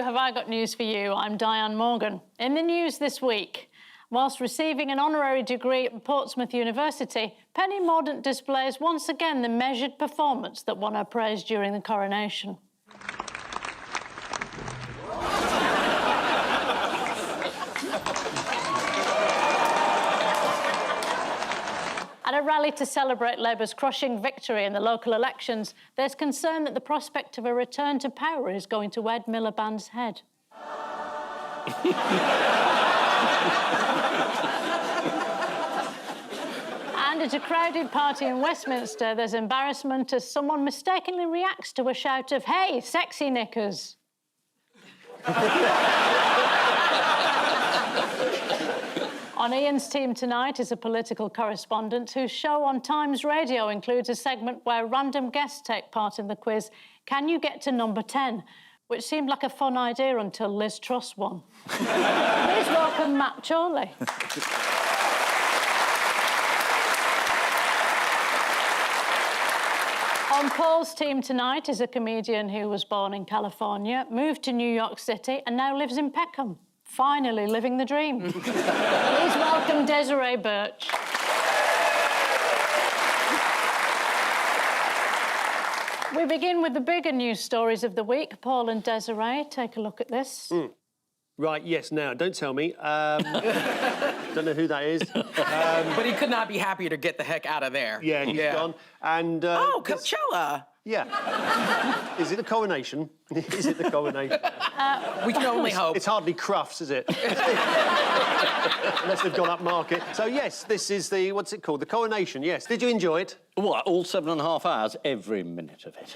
Have I Got News for You? I'm Diane Morgan. In the news this week, whilst receiving an honorary degree at Portsmouth University, Penny Mordaunt displays once again the measured performance that won her praise during the coronation. At a rally to celebrate Labour's crushing victory in the local elections, there's concern that the prospect of a return to power is going to Ed Miliband's head. And at a crowded party in Westminster, there's embarrassment as someone mistakenly reacts to a shout of, "Hey, sexy knickers!" On Ian's team tonight is a political correspondent whose show on Times Radio includes a segment where random guests take part in the quiz, Can You Get to Number 10? Which seemed like a fun idea until Liz Truss won. Please welcome Matt Chorley. On Paul's team tonight is a comedian who was born in California, moved to New York City and now lives in Peckham. Finally living the dream. Please welcome Desiree Birch. We begin with the bigger news stories of the week. Paul and Desiree, take a look at this. Right, yes, now, don't tell me. Don't know who that is. But he could not be happier to get the heck out of there. Yeah, he's gone. And, oh, Coachella! Yeah. Is it the coronation? Is it the coronation? We can only hope. It's hardly Crufts, is it? Unless they've gone up market. So, yes, this is the, what's it called? The coronation, yes. Did you enjoy it? What, all 7.5 hours? Every minute of it.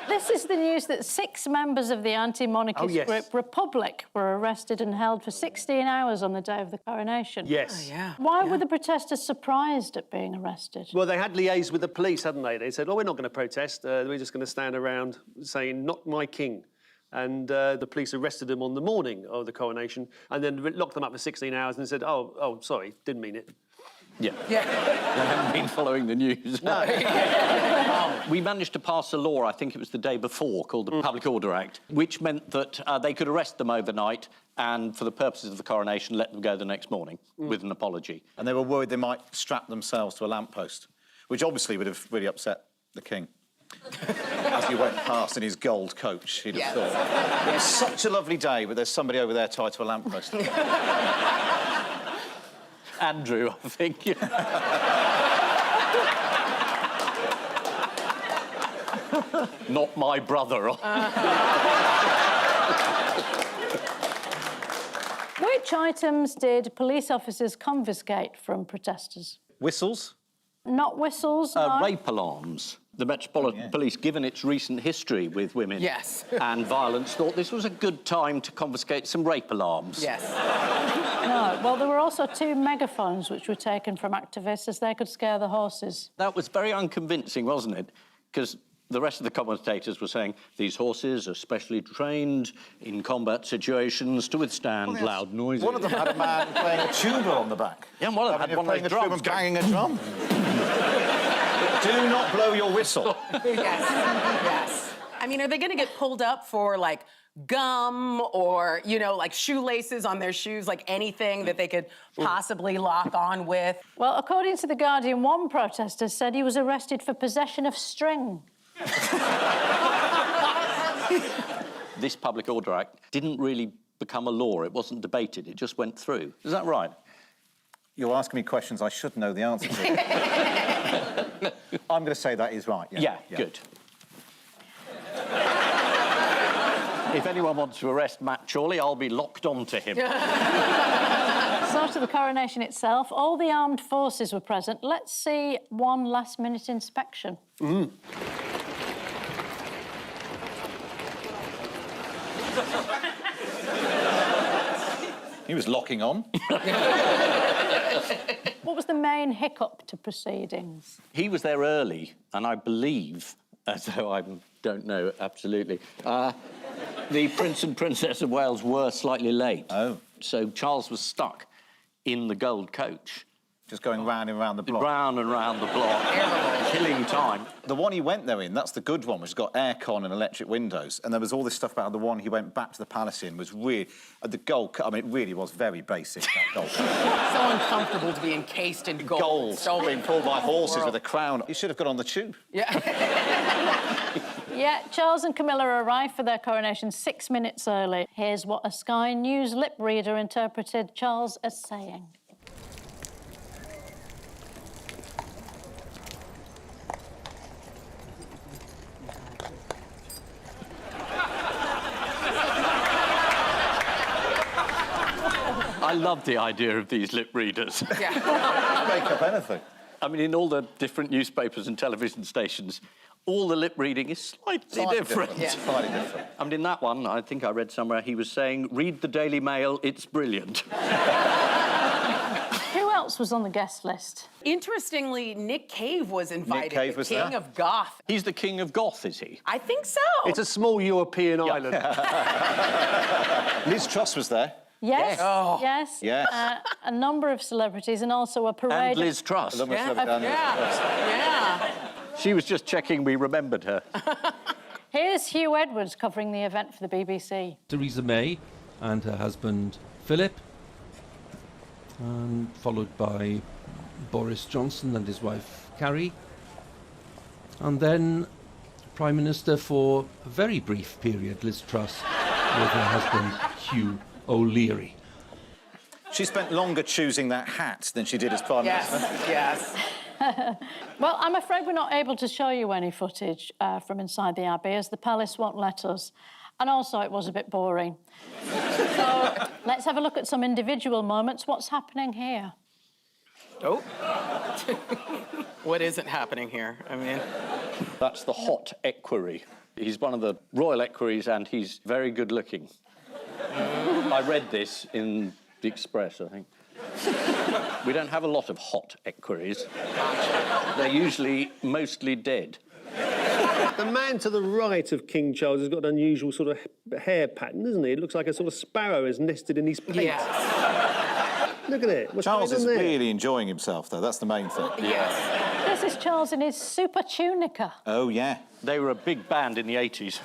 This is the news that 6 members of the anti-monarchist group Republic were arrested and held for 16 hours on the day of the coronation. Yes. Oh, yeah. Why were the protesters surprised at being arrested? Well, they had liaised with the police, hadn't they? They said, oh, we're not going to protest. We're just going to stand around saying, not my king. And the police arrested them on the morning of the coronation and then locked them up for 16 hours and said, oh, sorry, didn't mean it. Yeah. They haven't been following the news. No. We managed to pass a law, I think it was the day before, called the Public Order Act, which meant that they could arrest them overnight and, for the purposes of the coronation, let them go the next morning with an apology. And they were worried they might strap themselves to a lamppost, which obviously would have really upset the king. As he went past in his gold coach, he'd have thought. It was such a lovely day, but there's somebody over there tied to a lamppost. Andrew, I think. Not my brother. Which items did police officers confiscate from protesters? Whistles? Not whistles, no. Rape alarms. The Metropolitan Police, given its recent history with women and violence, thought this was a good time to confiscate some rape alarms. Yes. No, well, there were also 2 megaphones which were taken from activists as they could scare the horses. That was very unconvincing, wasn't it? Because the rest of the commentators were saying these horses are specially trained in combat situations to withstand loud noises. One of them had a man playing a tuba on the back. Yeah, and one of them had one of those drums. Banging a drum. Do not blow your whistle. Yes. I mean, are they going to get pulled up for, like, gum or, you know, like shoelaces on their shoes, like anything that they could possibly lock on with? Well, according to The Guardian, one protester said he was arrested for possession of string. This Public Order Act didn't really become a law. It wasn't debated. It just went through. Is that right? You're asking me questions I should know the answer to. I'm going to say that is right. Yeah, good. If anyone wants to arrest Matt Chorley, I'll be locked onto him. So to the coronation itself, all the armed forces were present. Let's see one last-minute inspection. He was locking on. What was the main hiccup to proceedings? He was there early, and I believe, as though I don't know absolutely, the Prince and Princess of Wales were slightly late. Oh. So Charles was stuck in the gold coach Just going round and round the block. Round and round the block, killing time. The one he went there in, that's the good one, which has got aircon and electric windows. And there was all this stuff about the one he went back to the palace in was really... the gold... I mean, it really was very basic, that gold. So uncomfortable to be encased in gold. Gold, So being pulled by horses world. with a crown. He should have got on the tube. Yeah. Yeah, Charles and Camilla arrived for their coronation 6 minutes early. Here's what a Sky News lip reader interpreted Charles as saying. I love the idea of these lip readers. Yeah. Make up anything. I mean, in all the different newspapers and television stations, all the lip reading is slightly different. Yeah. Slightly different. I mean, in that one, I think I read somewhere he was saying, read the Daily Mail, it's brilliant. Who else was on the guest list? Interestingly, Nick Cave was invited. Cave the was King there. of Goth. He's the king of goth, is he? I think so. It's a small European island. Liz Truss was there. Yes, Oh. yes. Yes. A number of celebrities and also a parade. And Liz Truss. Yeah. She was just checking we remembered her. Here's Hugh Edwards covering the event for the BBC. Theresa May and her husband Philip, and followed by Boris Johnson and his wife Carrie, and then Prime Minister for a very brief period, Liz Truss, with her husband Hugh O'Leary. She spent longer choosing that hat than she did as Prime Minister. Yes. Well, I'm afraid we're not able to show you any footage from inside the Abbey, as the palace won't let us. And also, it was a bit boring. So let's have a look at some individual moments. What's happening here? Oh. What isn't happening here? I mean... That's the hot equerry. He's one of the royal equerries and he's very good looking. I read this in the Express, I think. We don't have a lot of hot equerries. They're usually mostly dead. The man to the right of King Charles has got an unusual sort of hair pattern, isn't he? It looks like a sort of sparrow is nested in his pate. Yes. Look at it. What's Charles going is on there? really enjoying himself, though. That's the main thing. Yes. This is Charles in his super tunica. Oh, yeah. They were a big band in the 80s.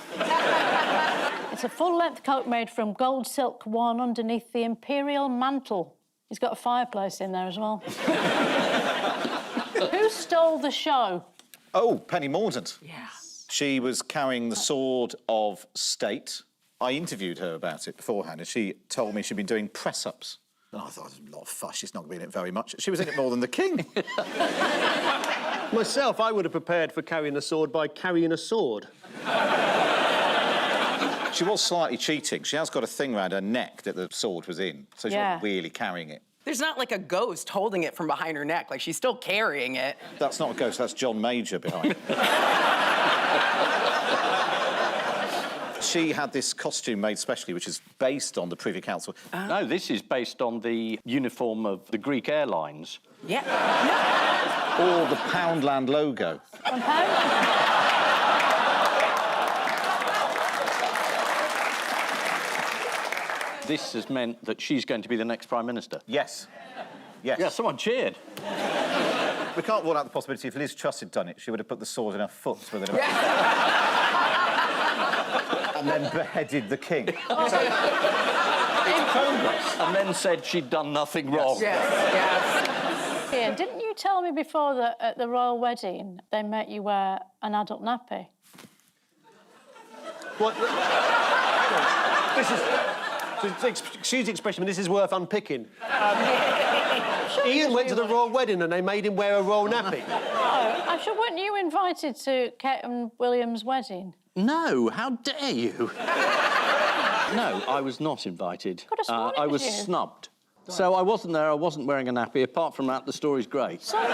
It's a full-length coat made from gold silk worn underneath the imperial mantle. He's got a fireplace in there as well. Who stole the show? Oh, Penny Mordaunt. Yeah. She was carrying the sword of state. I interviewed her about it beforehand, and she told me she'd been doing press-ups. And I thought, it was a lot of fuss, she's not going to be in it very much. She was in it more than the king. Myself, I would have prepared for carrying a sword by carrying a sword. She was slightly cheating. She has got a thing around her neck that the sword was in, so she wasn't really carrying it. There's not like a ghost holding it from behind her neck. Like, she's still carrying it. That's not a ghost, that's John Major behind. She had this costume made specially, which is based on the Privy Council. No, this is based on the uniform of the Greek airlines. Yeah. Or the Poundland logo. From Poundland. This has meant that she's going to be the next Prime Minister. Yes. Yes. Yeah, someone cheered. We can't rule out the possibility if Liz Truss had done it, she would have put the sword in her foot with it. And then beheaded the king. It's progress. And then said she'd done nothing wrong. Yes. Ian, didn't you tell me before that at the royal wedding they make you wear an adult nappy? What? This is... Excuse the expression, but this is worth unpicking. Ian went to the royal wedding and they made him wear a royal nappy. Oh, I'm sure, weren't you invited to Kate and William's wedding? No, how dare you? No, I was not invited. Could have sworn it I was was you. snubbed. So I wasn't there, I wasn't wearing a nappy. Apart from that, the story's great. Someone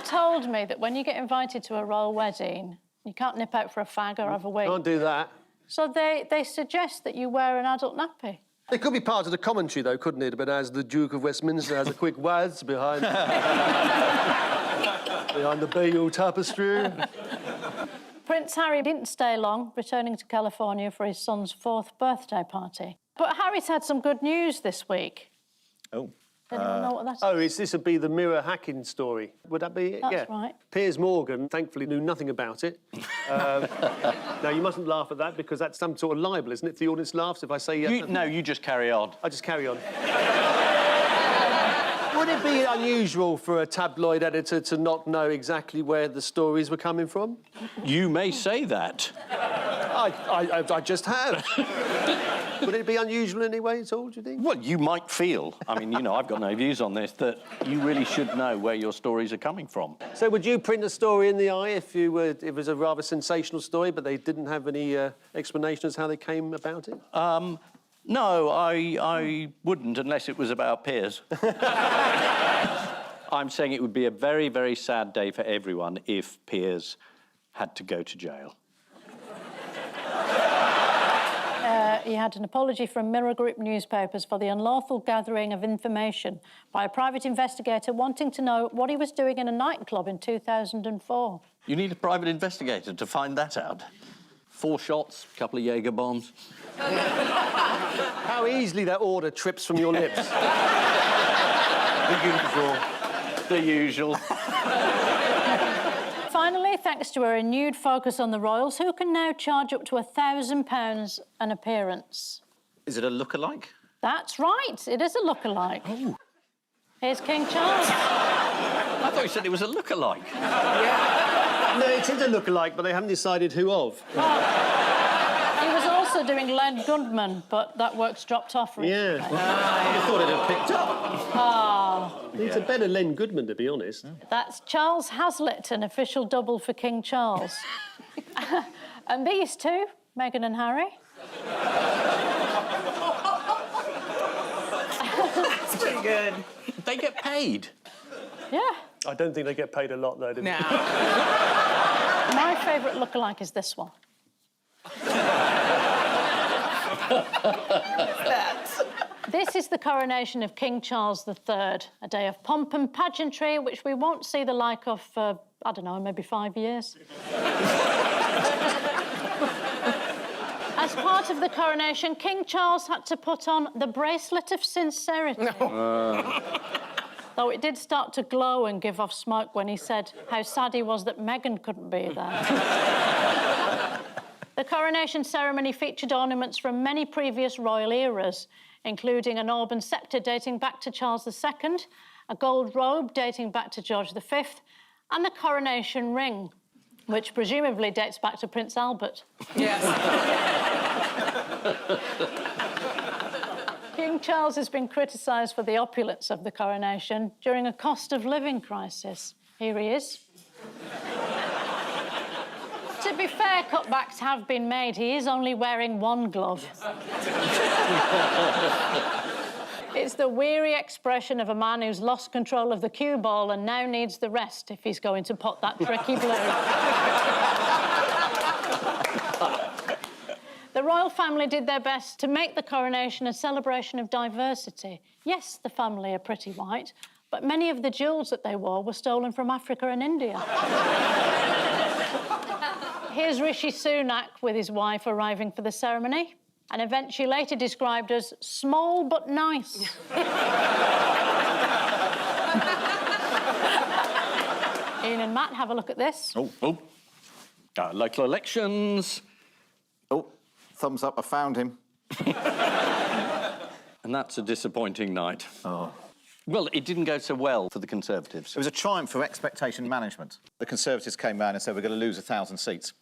told me that when you get invited to a royal wedding, you can't nip out for a fag or have a wee. Can't do that. So they suggest that you wear an adult nappy. It could be part of the commentary, though, couldn't it? But as the Duke of Westminster has a quick words behind... behind the Bayeux tapestry. Prince Harry didn't stay long, returning to California for his son's 4th birthday party. But Harry's had some good news this week. Oh. anyone know what that is? Oh, this would be the mirror hacking story. Would that be it? That's yeah. right. Piers Morgan, thankfully, knew nothing about it. Now, you mustn't laugh at that because that's some sort of libel, isn't it? If the audience laughs if I say... No, you just carry on. I just carry on. Would it be unusual for a tabloid editor to not know exactly where the stories were coming from? You may say that. I just have. Would it be unusual in any way at all, do you think? Well, you might feel, I mean, you know, I've got no views on this, that you really should know where your stories are coming from. So would you print a story in the Eye if it was a rather sensational story, but they didn't have any explanation as how they came about it? No, I wouldn't unless it was about Piers. I'm saying it would be a very, very sad day for everyone if Piers had to go to jail. He had an apology from Mirror Group newspapers for the unlawful gathering of information by a private investigator wanting to know what he was doing in a nightclub in 2004. You need a private investigator to find that out. 4 shots, a couple of Jaeger bombs. How easily that order trips from your lips. The usual. Finally, thanks to a renewed focus on the royals, who can now charge up to £1,000 an appearance? Is it a look-alike? That's right, it is a look-alike. Oh. Here's King Charles. I thought you said it was a look-alike. No, it is a look-alike, but they haven't decided who of. He was also doing Len Gundman, but that work's dropped off recently. Yeah. I thought it'd have picked up. He's a better Len Goodman, to be honest. That's Charles Hazlitt, an official double for King Charles. And these two, Meghan and Harry. That's pretty good. They get paid. Yeah. I don't think they get paid a lot, though, do they? No. My favourite lookalike is this one. This is the coronation of King Charles III, a day of pomp and pageantry which we won't see the like of for, I don't know, maybe 5 years. As part of the coronation, King Charles had to put on the bracelet of sincerity. Though it did start to glow and give off smoke when he said how sad he was that Meghan couldn't be there. The coronation ceremony featured ornaments from many previous royal eras, including an Auburn sceptre dating back to Charles II, a gold robe dating back to George V, and the coronation ring, which presumably dates back to Prince Albert. Yes. King Charles has been criticised for the opulence of the coronation during a cost of living crisis. Here he is. To be fair, cutbacks have been made. He is only wearing one glove. It's the weary expression of a man who's lost control of the cue ball and now needs the rest if he's going to pot that tricky blue. The royal family did their best to make the coronation a celebration of diversity. Yes, the family are pretty white, but many of the jewels that they wore were stolen from Africa and India. Here's Rishi Sunak with his wife arriving for the ceremony, an event she later described as small but nice. Ian and Matt, have a look at this. Local elections. Oh, thumbs up, I found him. And that's a disappointing night. Oh. Well, it didn't go so well for the Conservatives. It was a triumph for expectation management. The Conservatives came round and said, we're going to lose 1,000 seats.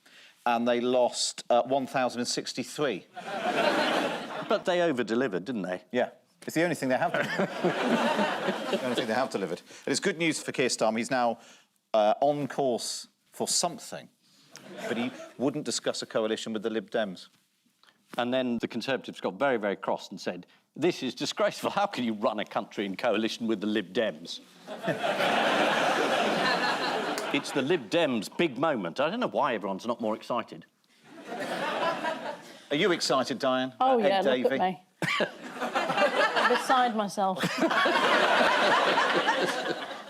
And they lost 1,063. But they over-delivered, didn't they? Yeah. It's the only thing they have delivered. The only thing they have delivered. It is good news for Keir Starmer. He's now on course for something. But he wouldn't discuss a coalition with the Lib Dems. And then the Conservatives got very, very cross and said, this is disgraceful. How can you run a country in coalition with the Lib Dems? It's the Lib Dems' big moment. I don't know why everyone's not more excited. Are you excited, Diane? Oh, yeah, Ed look Davey? at me. I'm beside myself.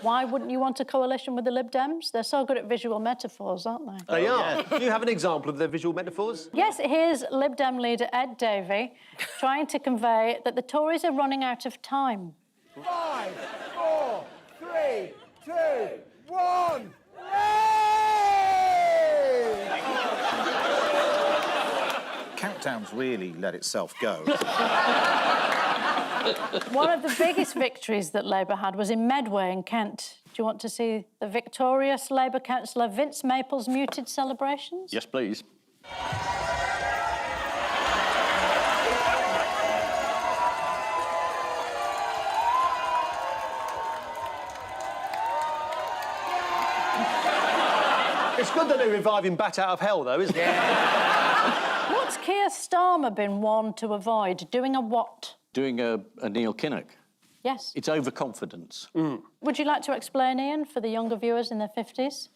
Why wouldn't you want a coalition with the Lib Dems? They're so good at visual metaphors, aren't they? They are. Do you have an example of their visual metaphors? Yes, here's Lib Dem leader Ed Davey trying to convey that the Tories are running out of time. 5, 5, 4, 3, 2, 1. Countdown's really let itself go. One of the biggest victories that Labour had was in Medway in Kent. Do you want to see the victorious Labour councillor Vince Maple's muted celebrations? Yes, please. It's good that they're reviving Bat Out of Hell, though, isn't it? What's Keir Starmer been warned to avoid? Doing a what? Doing a Neil Kinnock. Yes. It's overconfidence. Would you like to explain, Ian, for the younger viewers in their 50s?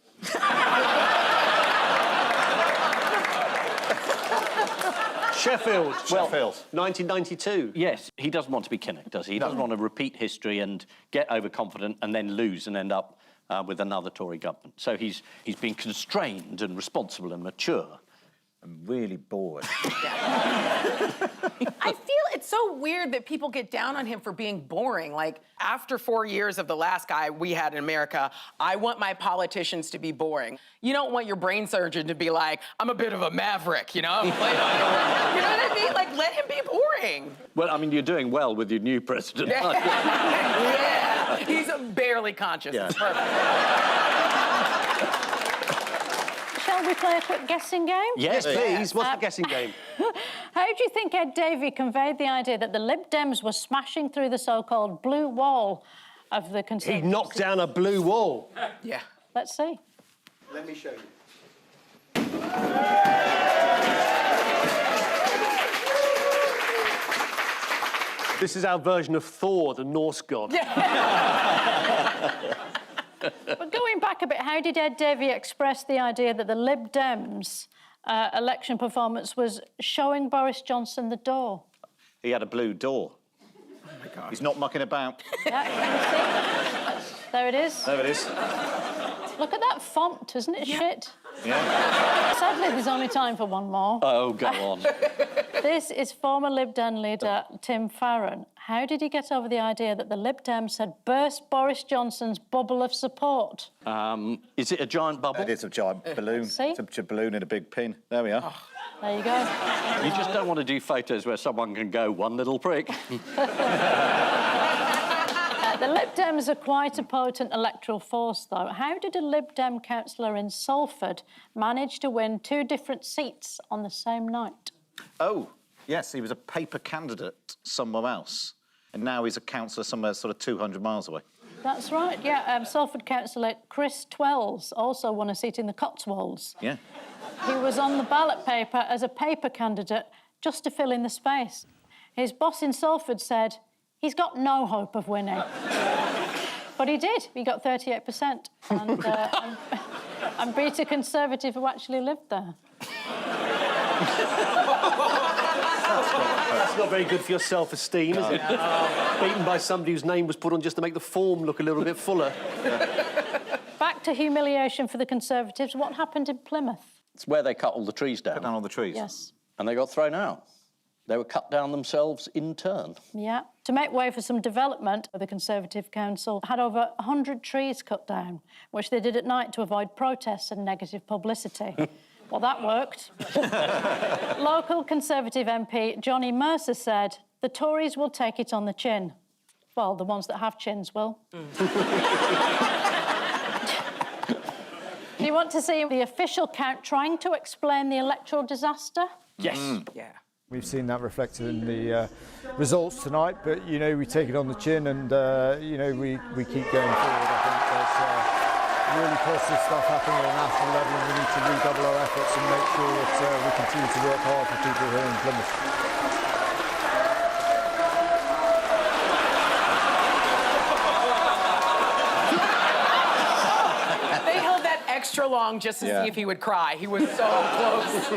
Sheffield. Sheffield. 1992. Yes, he doesn't want to be Kinnock, does he? He doesn't want to repeat history and get overconfident and then lose and end up with another Tory government. So he's been constrained and responsible and mature. I'm really bored. I feel it's so weird that people get down on him for being boring. Like, after 4 years of the last guy we had in America, I want my politicians to be boring. You don't want your brain surgeon to be like, I'm a bit of a maverick, you know? You know what I mean? Like, let him be boring. Well, I mean, you're doing well with your new president. aren't you? Yeah, he's barely conscious. Yeah. It's perfect. Shall we play a quick guessing game? Yes, Please, what's the guessing game? How do you think Ed Davey conveyed the idea that the Lib Dems were smashing through the so-called blue wall of the He Conservatives? knocked down a blue wall. Yeah. Let's see. Let me show you. This is our version of Thor, the Norse god. But going back a bit, how did Ed Davey express the idea that the Lib Dems' election performance was showing Boris Johnson the door? He had a blue door. Oh, my God. He's not mucking about. Yeah, can you see? There it is. There it is. Look at that font, isn't it shit? Yeah. Sadly, there's only time for one more. Oh, go on. This is former Lib Dem leader Tim Farron. How did he get over the idea that the Lib Dems had burst Boris Johnson's bubble of support? Is it a giant bubble? It is a giant balloon. See? It's a balloon in a big pin. There we are. There you go. You just don't want to do photos where someone can go one little prick. The Lib Dems are quite a potent electoral force, though. How did a Lib Dem councillor in Salford manage to win 2 different seats on the same night? Oh, yes, he was a paper candidate somewhere else. And now he's a councillor somewhere sort of 200 miles away. That's right, yeah. Salford councillor Chris Twells also won a seat in the Cotswolds. Yeah. He was on the ballot paper as a paper candidate just to fill in the space. His boss in Salford said, he's got no hope of winning. But he did. He got 38% and beat a Conservative who actually lived there. That's not very good for your self-esteem, is it? Beaten by somebody whose name was put on just to make the form look a little bit fuller. Back to humiliation for the Conservatives. What happened in Plymouth? It's where they cut all the trees down. Cut down all the trees. Yes. And they got thrown out. They were cut down themselves in turn. Yeah. To make way for some development, the Conservative Council had over 100 trees cut down, which they did at night to avoid protests and negative publicity. Well, that worked. Local Conservative MP Johnny Mercer said, the Tories will take it on the chin. Well, the ones that have chins will. Do you want to see the official count trying to explain the electoral disaster? Yes. Yeah. We've seen that reflected in the results tonight, but, you know, we take it on the chin and, you know, we keep going forward. I think there's really positive stuff happening at a national level and we need to redouble our efforts and make sure that we continue to work hard for people here in Plymouth. They held that extra long just to see if he would cry. He was so close.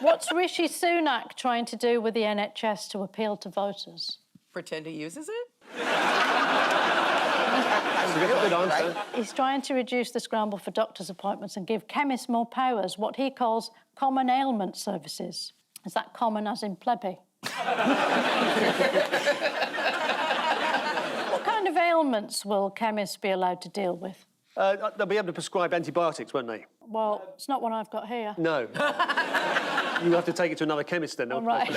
What's Rishi Sunak trying to do with the NHS to appeal to voters? Pretend he uses it? That's a good answer. He's trying to reduce the scramble for doctors' appointments and give chemists more powers, what he calls common ailment services. Is that common as in plebby? What kind of ailment ailments will chemists be allowed to deal with? They'll be able to prescribe antibiotics, won't they? Well, it's not what I've got here. No. You have to take it to another chemist then. All right.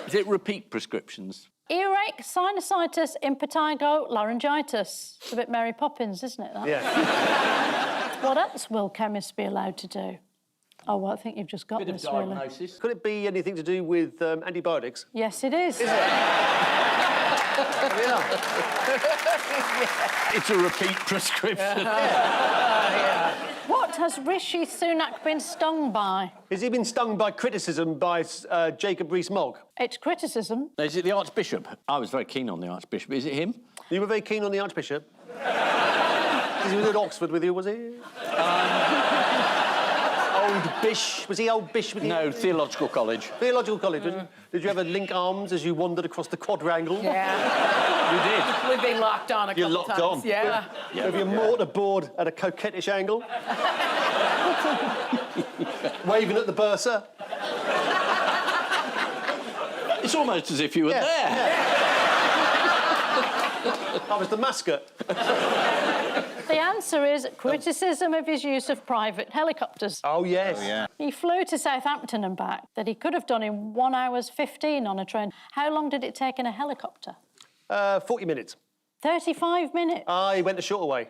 Is it repeat prescriptions? Earache, sinusitis, impetigo, laryngitis. It's a bit Mary Poppins, isn't it, that? Yeah. What else will chemists be allowed to do? Oh, well, I think you've just got Bit of this, really. diagnosis. Could it be anything to do with antibiotics? Yes, it is. It's a repeat prescription. What has Rishi Sunak been stung by? Has he been stung by criticism by Jacob Rees-Mogg? It's criticism. Is it the Archbishop? I was very keen on the Archbishop. Is it him? You were very keen on the Archbishop? He was at Oxford with you, was he? Old Bish. Was he Old Bish with you? No, Theological College. Theological College. Did you ever link arms as you wandered across the quadrangle? Yeah. You did. We've been locked on a You're couple locked times. on. Yeah. With your mortarboard at a coquettish angle? Waving at the bursar? It's almost as if you were there. I was the mascot. The answer is criticism of his use of private helicopters. Oh, yes. Oh, yeah. He flew to Southampton and back that he could have done in 1 hour 15 on a train. How long did it take in a helicopter? 40 minutes. 35 minutes. He went the shorter way.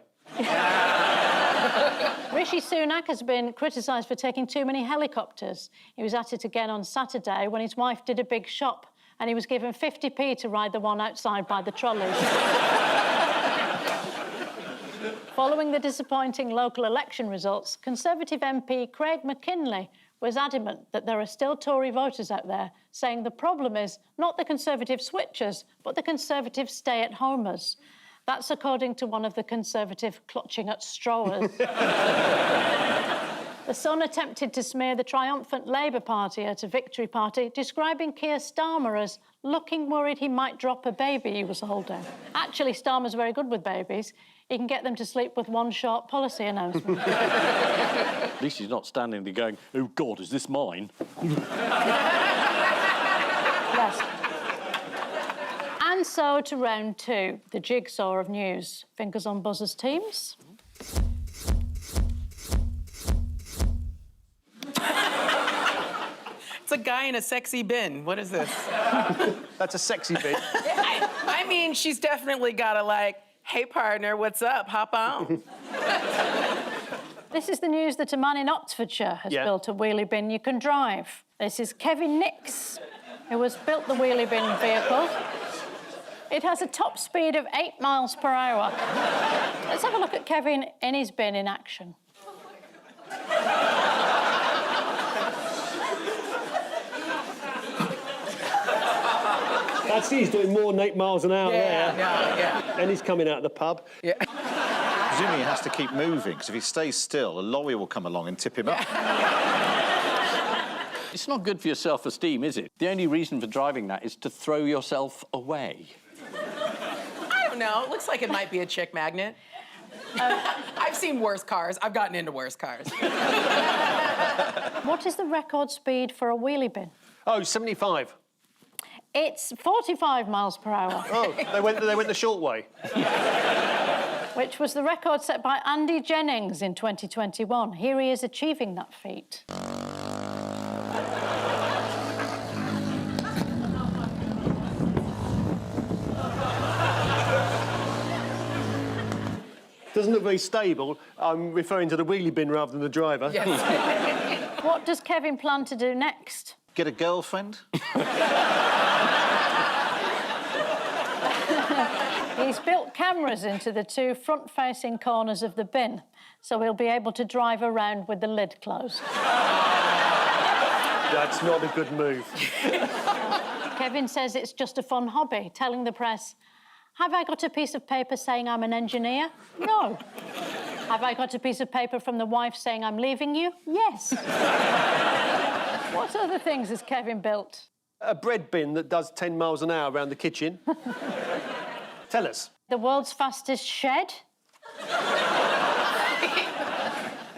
Rishi Sunak has been criticised for taking too many helicopters. He was at it again on Saturday when his wife did a big shop and he was given 50p to ride the one outside by the trolleys. Following the disappointing local election results, Conservative MP Craig McKinley was adamant that there are still Tory voters out there saying the problem is not the Conservative switchers, but the Conservative stay-at-homers. That's according to one of the Conservative clutching at straws. The Sun attempted to smear the triumphant Labour Party at a victory party, describing Keir Starmer as looking worried he might drop a baby he was holding. Actually, Starmer's very good with babies. He can get them to sleep with one short policy announcement. At least he's not standing there going, oh, God, is this mine? Yes. And so to round two, the jigsaw of news. Fingers on buzzers, teams. It's a guy in a sexy bin. What is this? That's a sexy bit. I mean, she's definitely got to like, hey, partner, what's up? Hop on. This is the news that a man in Oxfordshire has built a wheelie bin you can drive. This is Kevin Nix, who has built the wheelie bin vehicle. It has a top speed of 8 miles per hour. Let's have a look at Kevin in his bin in action. That's he's doing more than 8 miles an hour there. Yeah. And he's coming out of the pub. Yeah. Presumably he has to keep moving, because if he stays still, a lorry will come along and tip him up. It's not good for your self-esteem, is it? The only reason for driving that is to throw yourself away. I don't know. It looks like it might be a chick magnet. I've seen worse cars. I've gotten into worse cars. What is the record speed for a wheelie bin? Oh, 75. It's 45 miles per hour. Oh, they went the short way. Which was the record set by Andy Jennings in 2021. Here he is achieving that feat. Doesn't look very stable. I'm referring to the wheelie bin rather than the driver. Yes. What does Kevin plan to do next? Get a girlfriend? He's built cameras into the two front-facing corners of the bin, so he'll be able to drive around with the lid closed. That's not a good move. Kevin says it's just a fun hobby, telling the press, have I got a piece of paper saying I'm an engineer? No. Have I got a piece of paper from the wife saying I'm leaving you? Yes. What other things has Kevin built? A bread bin that does 10 miles an hour around the kitchen. Tell us. The world's fastest shed?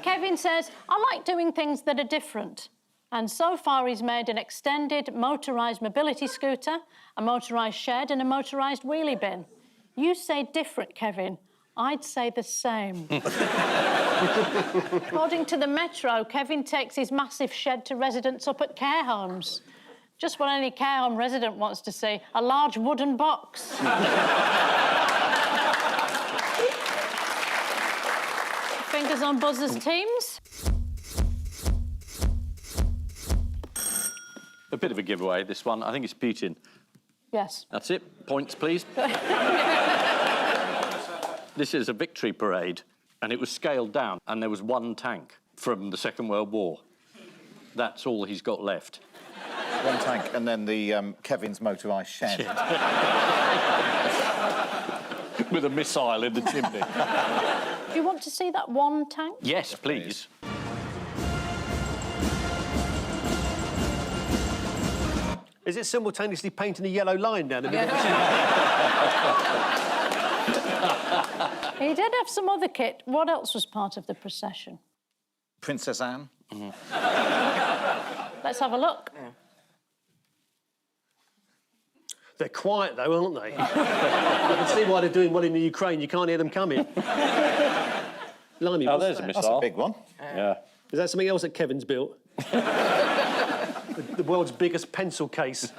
Kevin says, I like doing things that are different. And so far, he's made an extended motorised mobility scooter, a motorised shed and a motorised wheelie bin. You say different, Kevin. I'd say the same. According to the Metro, Kevin takes his massive shed to residents up at care homes. Just what any care home resident wants to see, a large wooden box. Fingers on buzzers, teams. A bit of a giveaway, this one. I think it's Putin. Yes. That's it. Points, please. This is a victory parade, and it was scaled down, and there was one tank from the Second World War. That's all he's got left. One tank, and then the Kevin's motorised shed. With a missile in the chimney. Do you want to see that one tank? Yes, please. Is it simultaneously painting a yellow line down the middle? He did have some other kit. What else was part of the procession? Princess Anne. Let's have a look. Yeah. They're quiet, though, aren't they? You can see why they're doing well in the Ukraine. You can't hear them coming. Blimey, Oh, what's there's a that? missile. That's a big one. Yeah. Is that something else that Kevin's built? the world's biggest pencil case.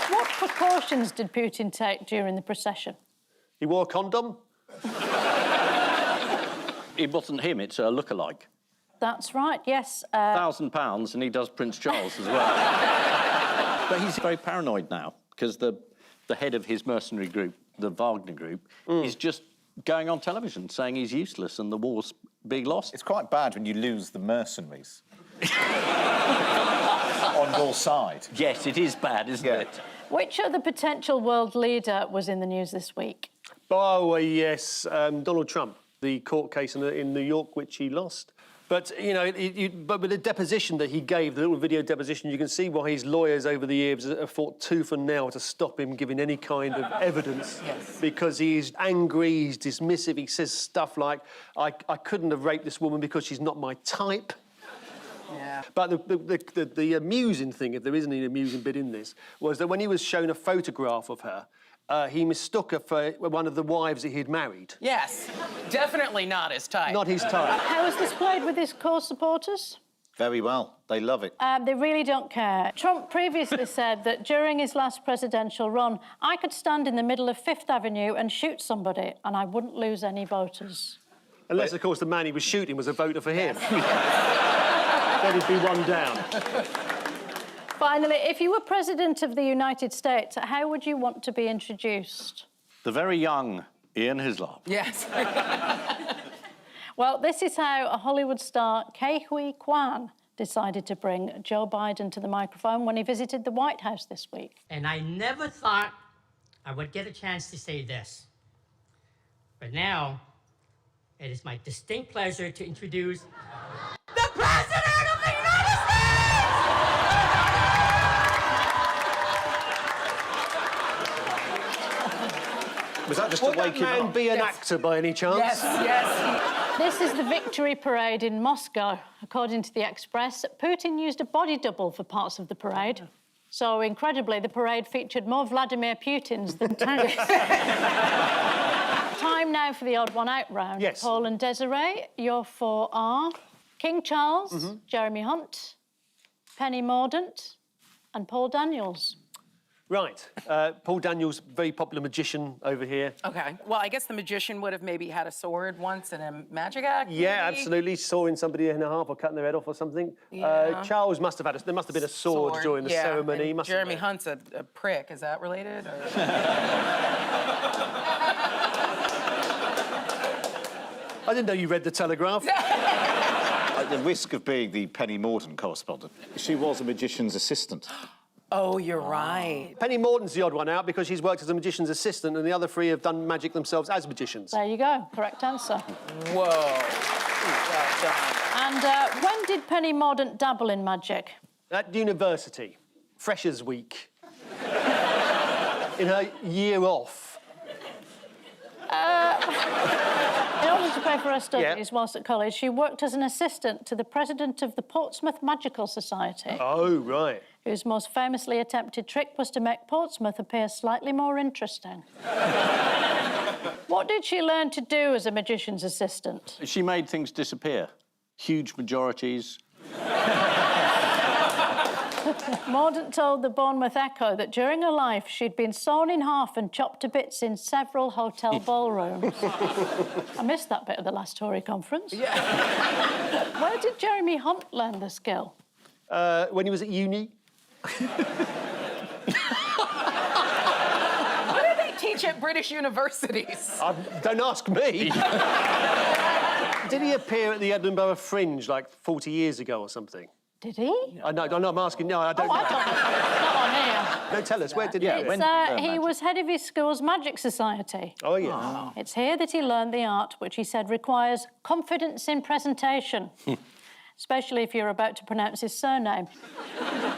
What precautions did Putin take during the procession? He wore a condom. It wasn't him, it's a lookalike. That's right, yes. £1,000, and he does Prince Charles as well. But he's very paranoid now, because the head of his mercenary group, the Wagner group, is just going on television saying he's useless and the war's being lost. It's quite bad when you lose the mercenaries. On your side. Yes, it is bad, isn't it? Which other potential world leader was in the news this week? Oh, yes, Donald Trump, the court case in New York, which he lost. But, you know, but with the deposition that he gave, the little video deposition, you can see why his lawyers over the years have fought tooth and nail to stop him giving any kind of evidence. Yes. Because he's angry, he's dismissive, he says stuff like, I couldn't have raped this woman because she's not my type. Yeah. But the amusing thing, if there is any amusing bit in this, was that when he was shown a photograph of her, he mistook her for one of the wives that he'd married. Yes, definitely not his type. Not his type. How was this played with his core supporters? Very well. They love it. They really don't care. Trump previously said that during his last presidential run, I could stand in the middle of Fifth Avenue and shoot somebody and I wouldn't lose any voters. Unless, of course, the man he was shooting was a voter for him. Then he'd be one down. Finally, if you were President of the United States, how would you want to be introduced? The very young Ian Hislop. Yes. Well, this is how a Hollywood star, Ke Huy Quan, decided to bring Joe Biden to the microphone when he visited the White House this week. And I never thought I would get a chance to say this. But now, it is my distinct pleasure to introduce the President of the United States! Was that just Would to wake that him man up? be an actor by any chance? Yes, yes. This is the victory parade in Moscow. According to the Express, Putin used a body double for parts of the parade. So, incredibly, the parade featured more Vladimir Putins than tanks. Time now for the odd one out round. Yes. Paul and Desiree, your four are King Charles, Jeremy Hunt, Penny Mordaunt and Paul Daniels. Right. Paul Daniels, very popular magician over here. Okay. Well, I guess the magician would have maybe had a sword once in a magic act. Yeah, maybe? absolutely. Sawing somebody in half or cutting their head off or something. Yeah. Charles must have had there must have been a sword during the yeah. ceremony. And Mustn't Jeremy there? Hunt's a prick. Is that related? Or... I didn't know you read the Telegraph. At the risk of being the Penny Mordaunt correspondent, she was a magician's assistant. Oh, you're right. Penny Mordaunt's the odd one out because she's worked as a magician's assistant and the other three have done magic themselves as magicians. There you go, correct answer. Whoa. Well done. And when did Penny Mordaunt dabble in magic? At university, Freshers' Week. In her year off. In order to pay for her studies whilst at college, she worked as an assistant to the president of the Portsmouth Magical Society. Oh, right. Whose most famously attempted trick was to make Portsmouth appear slightly more interesting. What did she learn to do as a magician's assistant? She made things disappear. Huge majorities. Mordaunt told the Bournemouth Echo that during her life she'd been sawn in half and chopped to bits in several hotel ballrooms. I missed that bit of the last Tory conference. Yeah. Where did Jeremy Hunt learn the skill? When he was at uni. What do they teach at British universities? Don't ask me. Did he appear at the Edinburgh Fringe like 40 years ago or something? Did he? I know, I'm asking. No, I don't know. I don't know. Not on here. No, tell us, where did he do it? when did he learn He magic? was head of his school's magic society. Oh, yeah. It's here that he learned the art, which he said requires confidence in presentation, especially if you're about to pronounce his surname.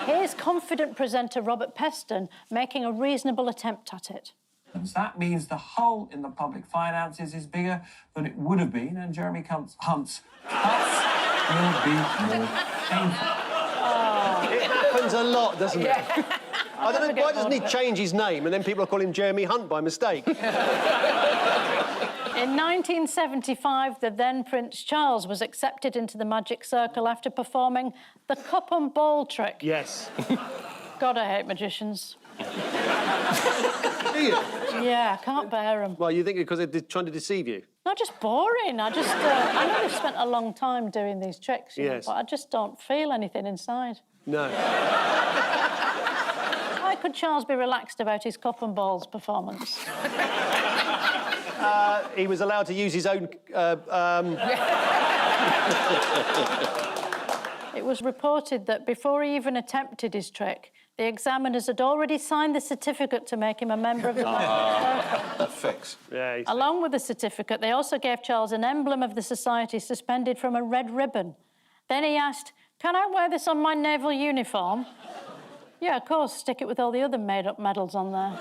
Here's confident presenter Robert Peston making a reasonable attempt at it. That means the hole in the public finances is bigger than it would have been, and Jeremy Hunt's cuts will be more painful. It happens a lot, doesn't it? I don't know, why doesn't he change his name and then people are calling him Jeremy Hunt by mistake? In 1975, the then Prince Charles was accepted into the Magic Circle after performing the cup and ball trick. Yes. God, I hate magicians. Do you? Yeah, I can't bear them. Well, you think because they're trying to deceive you? Not just boring. I know they've spent a long time doing these tricks, you know, Yes. but I just don't feel anything inside. No. Why could Charles be relaxed about his cup and balls performance? He was allowed to use his own... It was reported that before he even attempted his trick, the examiners had already signed the certificate to make him a member of the Magic Circle. Fix. Yeah, Along with the certificate, they also gave Charles an emblem of the society suspended from a red ribbon. Then he asked, "Can I wear this on my naval uniform?" Yeah, of course, stick it with all the other made-up medals on there.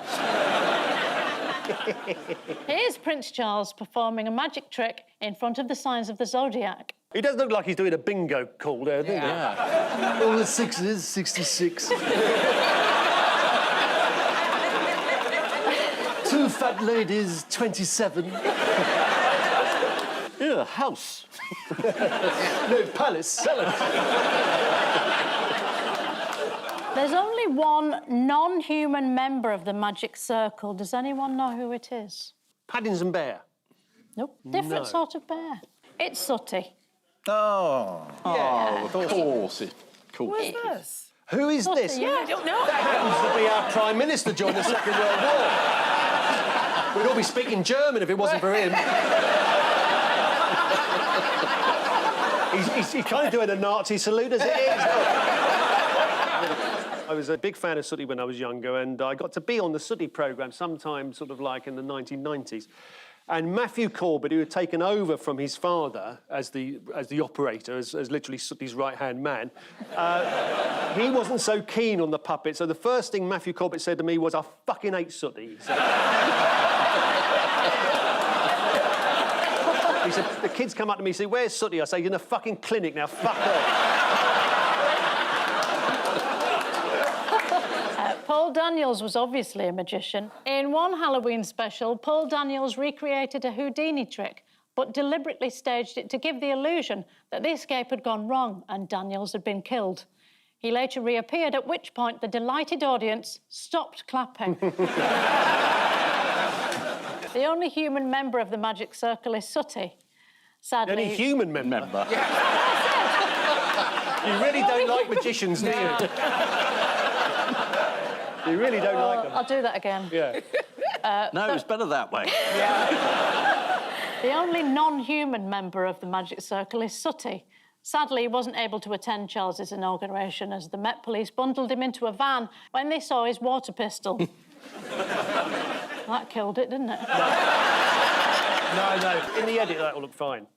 Here's Prince Charles performing a magic trick in front of the signs of the zodiac. He does look like he's doing a bingo call there, doesn't he? Yeah. All the sixes, 66. Two fat ladies, 27. Yeah, house. No, palace. There's only one non-human member of the Magic Circle. Does anyone know who it is? Paddington Bear. Nope. Different No. sort of bear. It's Sooty. Oh. Oh, of course. Of course. Who's this? Who is this? Yeah, I don't know. That happens to be our Prime Minister during the Second World War. We'd all be speaking German if it wasn't for him. he's kind of doing a Nazi salute as it is. I was a big fan of Sooty when I was younger, and I got to be on the Sooty programme sometime sort of like in the 1990s. And Matthew Corbett, who had taken over from his father as the operator, as literally Sooty's right-hand man, he wasn't so keen on the puppet. So the first thing Matthew Corbett said to me was, "I fucking hate Sooty." He said, he said, the kids come up to me and say, "Where's Sooty?" I say, "You're in a fucking clinic now, fuck off." Paul Daniels was obviously a magician. In one Halloween special, Paul Daniels recreated a Houdini trick, but deliberately staged it to give the illusion that the escape had gone wrong and Daniels had been killed. He later reappeared, at which point the delighted audience stopped clapping. The only human member of the Magic Circle is Sooty. Sadly... The only human member? You really don't like magicians, do you? You really don't like them. I'll do that again. Yeah. No, it's better that way. The only non-human member of the Magic Circle is Sooty. Sadly, he wasn't able to attend Charles's inauguration as the Met Police bundled him into a van when they saw his water pistol. That killed it, didn't it? No. In the edit, that'll look fine.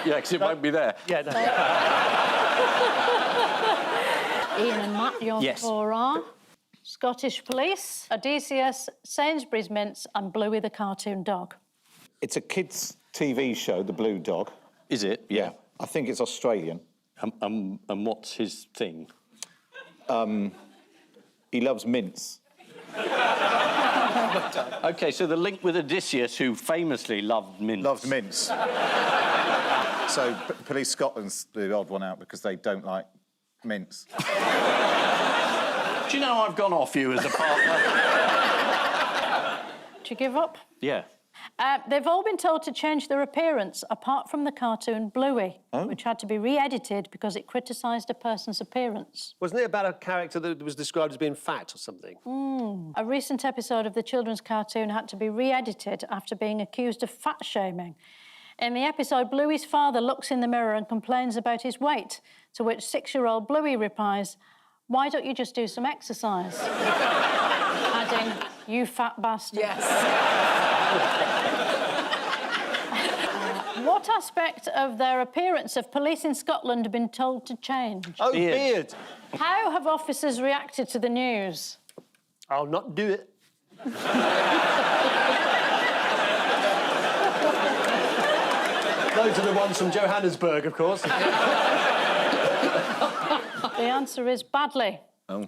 Yeah, because it won't be there. Yeah, no. Ian and Matt, your Yes. score are Scottish Police, Odysseus, Sainsbury's Mints and Bluey the cartoon dog. It's a kids' TV show, The Blue Dog. Is it? Yeah. I think it's Australian. And what's his thing? He loves mince. OK, so the link with Odysseus, who famously loved mince. Loved mince. So Police Scotland's the odd one out because they don't like mince. Do you know I've gone off you as a partner? Do you give up? Yeah. They've all been told to change their appearance, apart from the cartoon Bluey, which had to be re-edited because it criticised a person's appearance. Wasn't it about a character that was described as being fat or something? A recent episode of the children's cartoon had to be re-edited after being accused of fat-shaming. In the episode, Bluey's father looks in the mirror and complains about his weight, to which 6-year-old Bluey replies, "Why don't you just do some exercise?" Adding, "You fat bastard." Yes. What aspect of their appearance have police in Scotland been told to change? Oh, beard. How have officers reacted to the news? I'll not do it. Those are the ones from Johannesburg, of course. The answer is badly. Oh.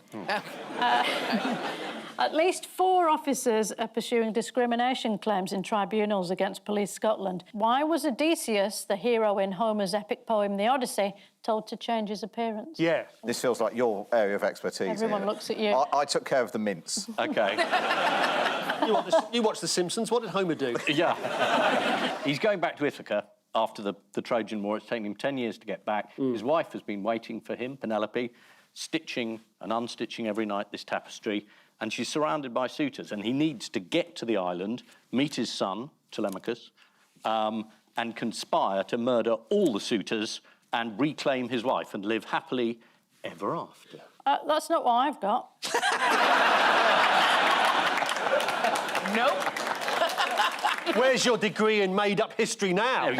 At least 4 officers are pursuing discrimination claims in tribunals against Police Scotland. Why was Odysseus, the hero in Homer's epic poem The Odyssey, told to change his appearance? Yeah. This feels like your area of expertise. Everyone here. looks at you. I took care of the mince. OK. You watch The Simpsons. What did Homer do? Yeah. He's going back to Ithaca after the Trojan War. It's taken him 10 years to get back. His wife has been waiting for him, Penelope, stitching and unstitching every night this tapestry, and she's surrounded by suitors, and he needs to get to the island, meet his son, Telemachus, and conspire to murder all the suitors and reclaim his wife and live happily ever after. That's not what I've got. Nope. Where's your degree in made-up history now?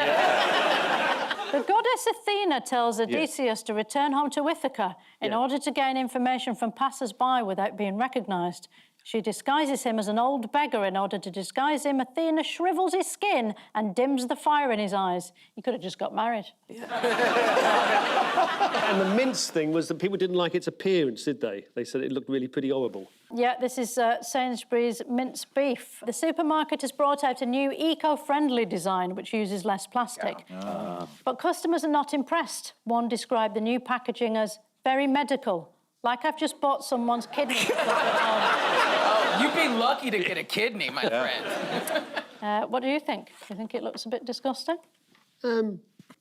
The goddess Athena tells Odysseus to return home to Ithaca in order to gain information from passers-by without being recognised. She disguises him as an old beggar. In order to disguise him, Athena shrivels his skin and dims the fire in his eyes. He could have just got married. And the mince thing was that people didn't like its appearance, did they? They said it looked really pretty horrible. Yeah, this is Sainsbury's mince beef. The supermarket has brought out a new eco-friendly design which uses less plastic. But customers are not impressed. One described the new packaging as very medical, like I've just bought someone's kidney. Oh, you'd be lucky to get a kidney, my friend. What do you think? Do you think it looks a bit disgusting?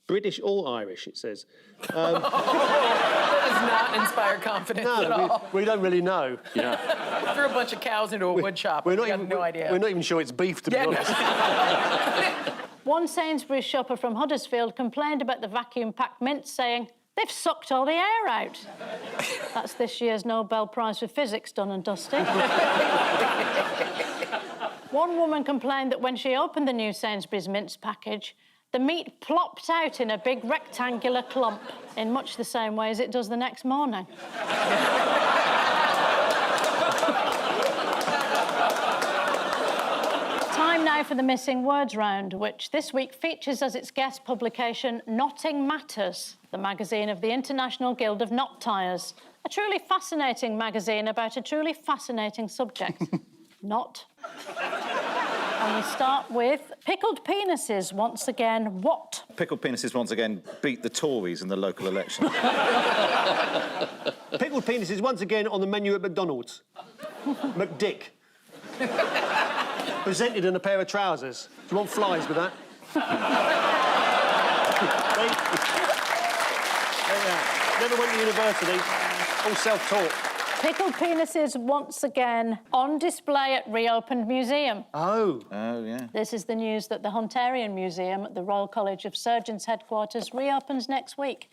British or Irish, it says. That does not inspire confidence at all. We don't really know. Yeah. Threw a bunch of cows into a wood chopper. We have no idea. We're not even sure it's beef, to be honest. One Sainsbury's shopper from Huddersfield complained about the vacuum-packed mints, saying, "They've sucked all the air out." That's this year's Nobel Prize for Physics done and dusted. One woman complained that when she opened the new Sainsbury's mince package, the meat plopped out in a big rectangular clump, in much the same way as it does the next morning. Time now for the Missing Words round, which this week features as its guest publication Knotting Matters, the magazine of the International Guild of Knot Tiers. A truly fascinating magazine about a truly fascinating subject. Knot. And we start with pickled penises once again. What? Pickled penises once again beat the Tories in the local election. Pickled penises once again on the menu at McDonald's. McDick. Presented in a pair of trousers. Do you want flies with that? Never went to university. All self-taught. Pickled penises once again on display at reopened museum. Oh. Oh, yeah. This is the news that the Hunterian Museum at the Royal College of Surgeons headquarters reopens next week.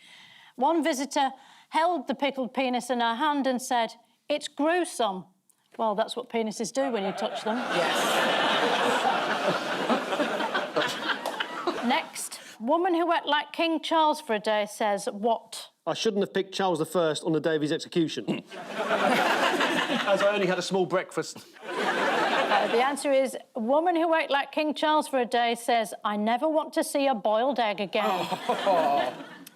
One visitor held the pickled penis in her hand and said, "It's gruesome." Well, that's what penises do when you touch them. Yes. Next, woman who ate like King Charles for a day says, what? I shouldn't have picked Charles I on the day of his execution. As I only had a small breakfast. The answer is, a woman who ate like King Charles for a day says, I never want to see a boiled egg again.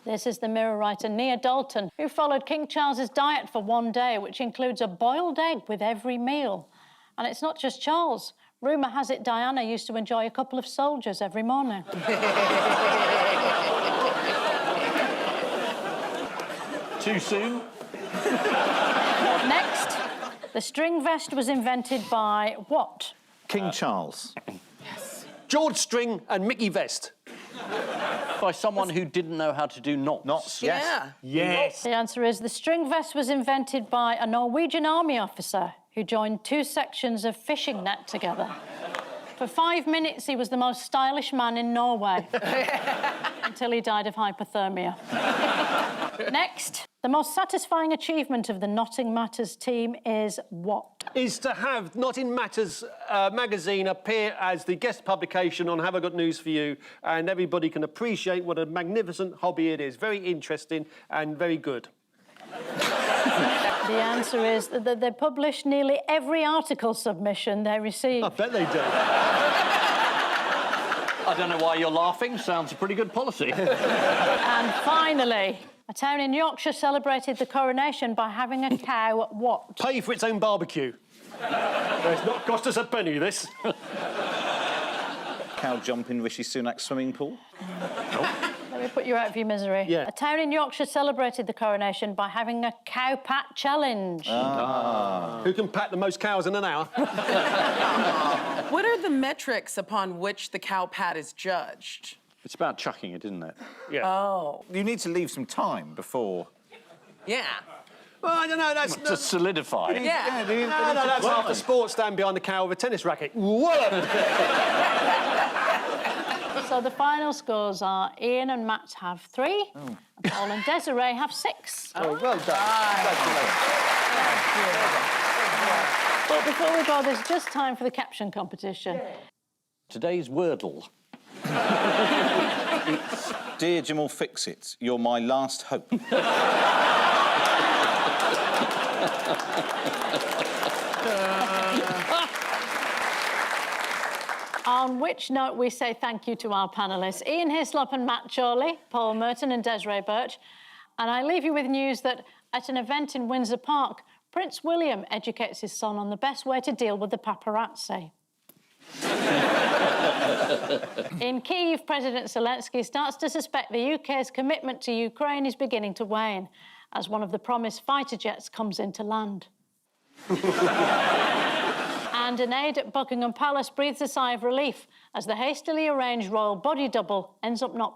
This is the Mirror writer Nia Dalton, who followed King Charles's diet for one day, which includes a boiled egg with every meal. And it's not just Charles. Rumour has it Diana used to enjoy a couple of soldiers every morning. Too soon? Next, the string vest was invented by what? King Charles. George String and Mickey Vest. By someone who didn't know how to do knots. Knots, yes. Yeah. Yes. The answer is the string vest was invented by a Norwegian army officer who joined two sections of fishing net together. For 5 minutes, he was the most stylish man in Norway until he died of hypothermia. Next, the most satisfying achievement of the Notting Matters team is what? Is to have Notting Matters magazine appear as the guest publication on Have I Got News For You, and everybody can appreciate what a magnificent hobby it is. Very interesting and very good. The answer is that they publish nearly every article submission they receive. I bet they do. I don't know why you're laughing. Sounds a pretty good policy. And finally, a town in Yorkshire celebrated the coronation by having a cow what? Pay for its own barbecue. It's not cost us a penny, this. Cow jump in Rishi Sunak's swimming pool. Let me put you out of your misery. Yeah. A town in Yorkshire celebrated the coronation by having a cow pat challenge. Who can pat the most cows in an hour? What are the metrics upon which the cow pat is judged? It's about chucking it, isn't it? Yeah. Oh. You need to leave some time before... Yeah. Well, I don't know, that's... To solidify. Yeah. No, that's after sports stand behind the cow with a tennis racket. Whoa! So the final scores are Ian and Matt have 3, and Paul and Desiree have 6. Oh, well done. But before we go, there's just time for the caption competition. Today's Wordle. It's, Dear Jim will fix it, you're my last hope. On which note we say thank you to our panellists, Ian Hislop and Matt Chorley, Paul Merton and Desiree Birch. And I leave you with news that at an event in Windsor Park, Prince William educates his son on the best way to deal with the paparazzi. In Kyiv, President Zelensky starts to suspect the UK's commitment to Ukraine is beginning to wane as one of the promised fighter jets comes into land. And an aide at Buckingham Palace breathes a sigh of relief as the hastily arranged royal body double ends up not